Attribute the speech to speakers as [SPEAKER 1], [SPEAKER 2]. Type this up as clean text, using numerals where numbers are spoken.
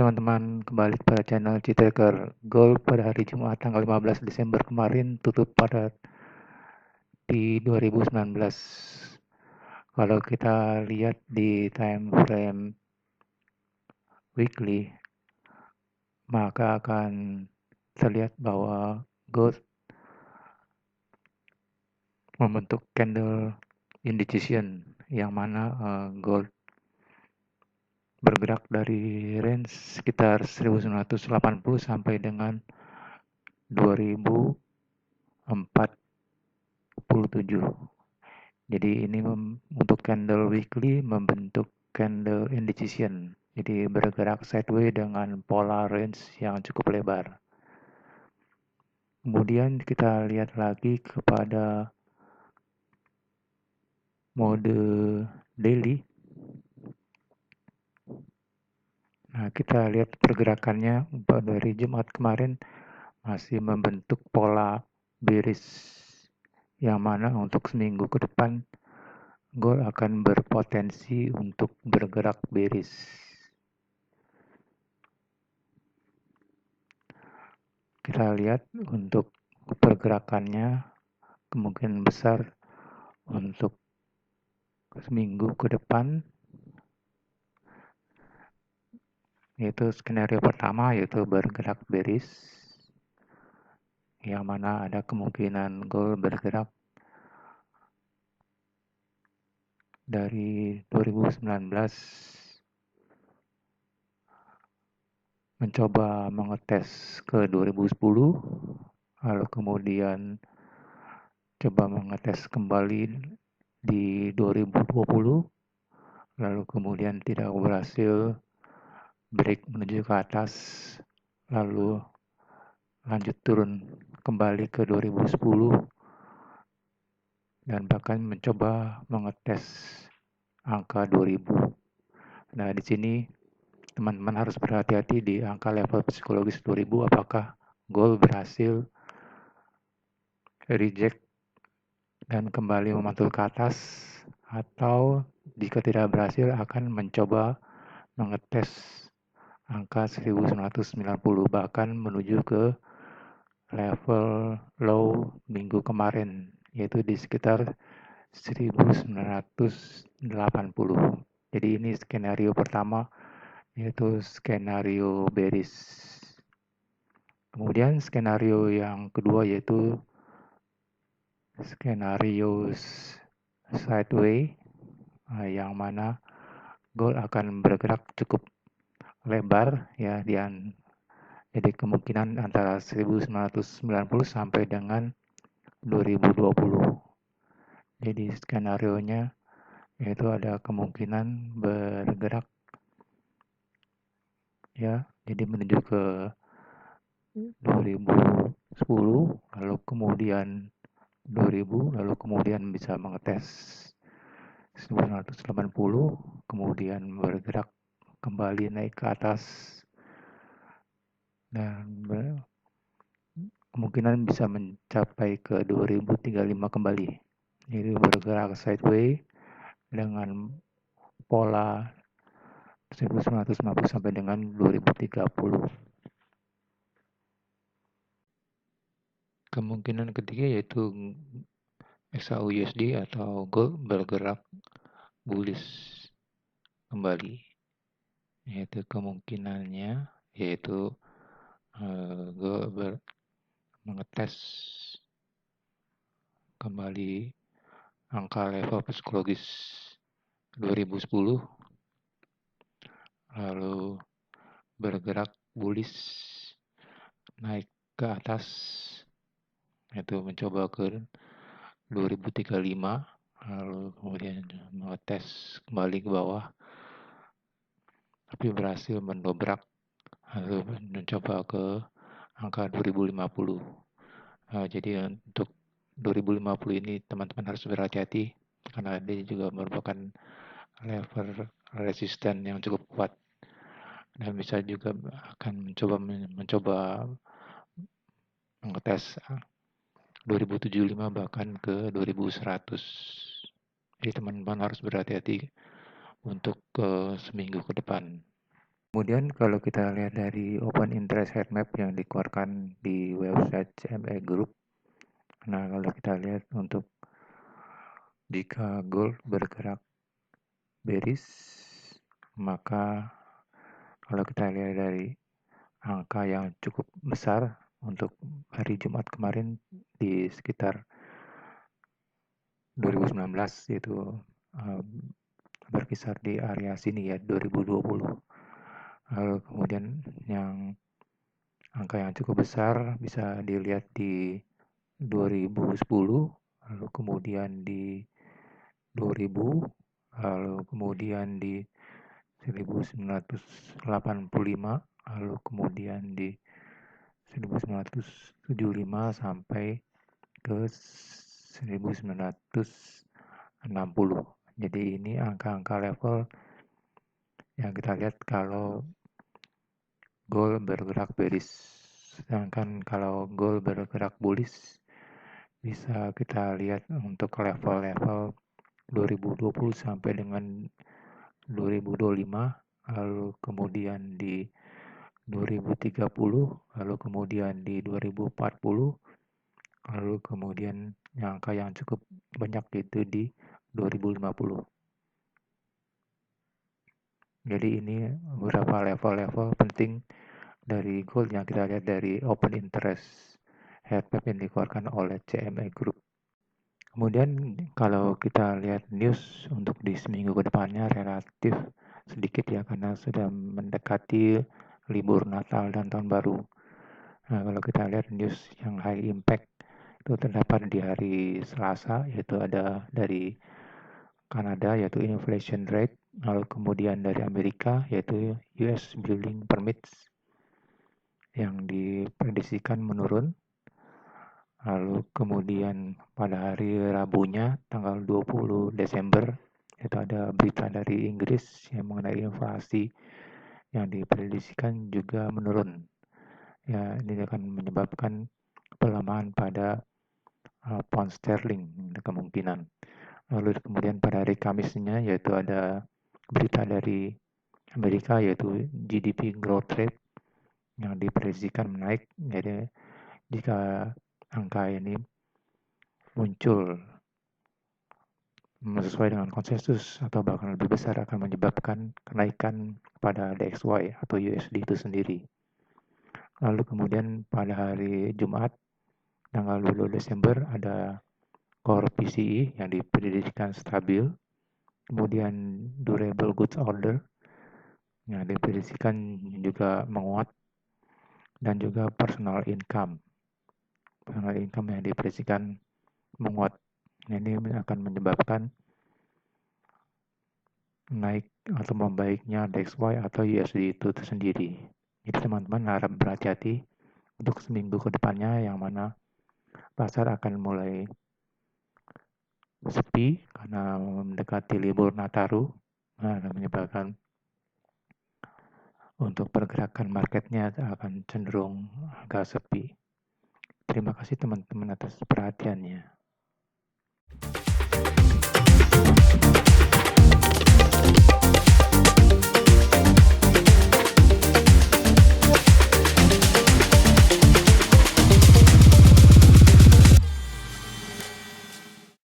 [SPEAKER 1] teman-teman, kembali pada channel Citaker Gold pada hari Jumat tanggal 15 Desember kemarin tutup pada di 2019. Kalau kita lihat di time frame weekly, maka akan terlihat bahwa gold membentuk candle indecision yang mana gold bergerak dari range sekitar 1980 sampai dengan 2047. Jadi ini untuk candle weekly membentuk candle indecision. Jadi bergerak sideways dengan pola range yang cukup lebar. Kemudian kita lihat lagi kepada mode daily. Nah, kita lihat pergerakannya dari Jumat kemarin masih membentuk pola bearish yang mana untuk seminggu ke depan gold akan berpotensi untuk bergerak bearish. Kita lihat untuk pergerakannya kemungkinan besar untuk seminggu ke depan, yaitu skenario pertama yaitu bergerak bearish, yang mana ada kemungkinan gold bergerak dari 2019 mencoba mengetes ke 2010, lalu kemudian coba mengetes kembali di 2020, lalu kemudian tidak berhasil, break menuju ke atas, lalu lanjut turun kembali ke 2010 dan bahkan mencoba mengetes angka 2000. Nah, di sini teman-teman harus berhati-hati di angka level psikologis 2000 apakah gold berhasil reject dan kembali memantul ke atas, atau jika tidak berhasil akan mencoba mengetes angka 1990 bahkan menuju ke level low minggu kemarin yaitu di sekitar 1980. Jadi ini skenario pertama yaitu skenario bearish. Kemudian skenario yang kedua yaitu skenario sideways yang mana gold akan bergerak cukup lebar ya jadi kemungkinan antara 1990 sampai dengan 2020. Jadi skenario-nya yaitu ada kemungkinan bergerak ya, jadi menuju ke 2010, lalu kemudian 2000, lalu kemudian bisa mengetes 1980, kemudian bergerak kembali naik ke atas dan kemungkinan bisa mencapai ke 2035 kembali. Jadi bergerak sideways dengan pola 1950 sampai dengan 2030. Kemungkinan ketiga yaitu XAUUSD atau gold bergerak bullish kembali, yaitu kemungkinannya yaitu gold mengetes kembali angka level psikologis 2010 lalu bergerak bullish naik ke atas, yaitu mencoba ke 2035, lalu kemudian mengetes kembali ke bawah tapi berhasil mendobrak lalu mencoba ke angka 2050. Jadi untuk 2050 ini teman-teman harus berhati-hati karena dia juga merupakan level resisten yang cukup kuat dan bisa juga akan mencoba mengetes 2075 bahkan ke 2100. Jadi teman-teman harus berhati-hati untuk seminggu ke depan. Kemudian kalau kita lihat dari open interest heat map yang dikeluarkan di website CME Group, nah kalau kita lihat untuk jika gold bergerak bearish, maka kalau kita lihat dari angka yang cukup besar untuk hari Jumat kemarin di sekitar 2019 itu berkisar di area sini ya 2020. Lalu kemudian yang angka yang cukup besar bisa dilihat di 2010, lalu kemudian di 2000, lalu kemudian di 1985, lalu kemudian di 1975 sampai ke 1960. Jadi ini angka-angka level yang kita lihat kalau gold bergerak bearish. Sedangkan kalau gold bergerak bullish bisa kita lihat untuk level-level 2020 sampai dengan 2025, lalu kemudian di 2030, lalu kemudian di 2040, lalu kemudian angka yang cukup banyak itu di 2050. Jadi ini beberapa level-level penting dari gold yang kita lihat dari open interest heat map yang dikeluarkan oleh CME Group. Kemudian kalau kita lihat news untuk di seminggu ke depannya relatif sedikit ya karena sudah mendekati libur Natal dan Tahun Baru. Nah, kalau kita lihat news yang high impact itu terdapat di hari Selasa, yaitu ada dari Kanada yaitu inflation rate, lalu kemudian dari Amerika yaitu US Building Permits yang diprediksikan menurun. Lalu kemudian pada hari Rabunya tanggal 20 Desember itu ada berita dari Inggris yang mengenai inflasi yang diprediksikan juga menurun. Ya, ini akan menyebabkan pelemahan pada pound sterling kemungkinan. Lalu kemudian pada hari Kamisnya yaitu ada berita dari Amerika yaitu GDP growth rate yang diprediksikan menaik. Jadi jika angka ini muncul sesuai dengan konsensus atau bahkan lebih besar akan menyebabkan kenaikan pada DXY atau USD itu sendiri. Lalu kemudian pada hari Jumat tanggal 20 Desember ada core PCE yang diprediksikan stabil, kemudian durable goods order yang diprediksikan juga menguat, dan juga personal income yang diprediksikan menguat. Ini akan menyebabkan naik atau membaiknya DXY atau USD itu sendiri. Jadi teman-teman harap berhati-hati untuk seminggu ke depannya yang mana pasar akan mulai sepi karena mendekati libur Nataru. Nah, akan menyebabkan untuk pergerakan marketnya akan cenderung agak sepi. Terima kasih teman-teman atas perhatiannya.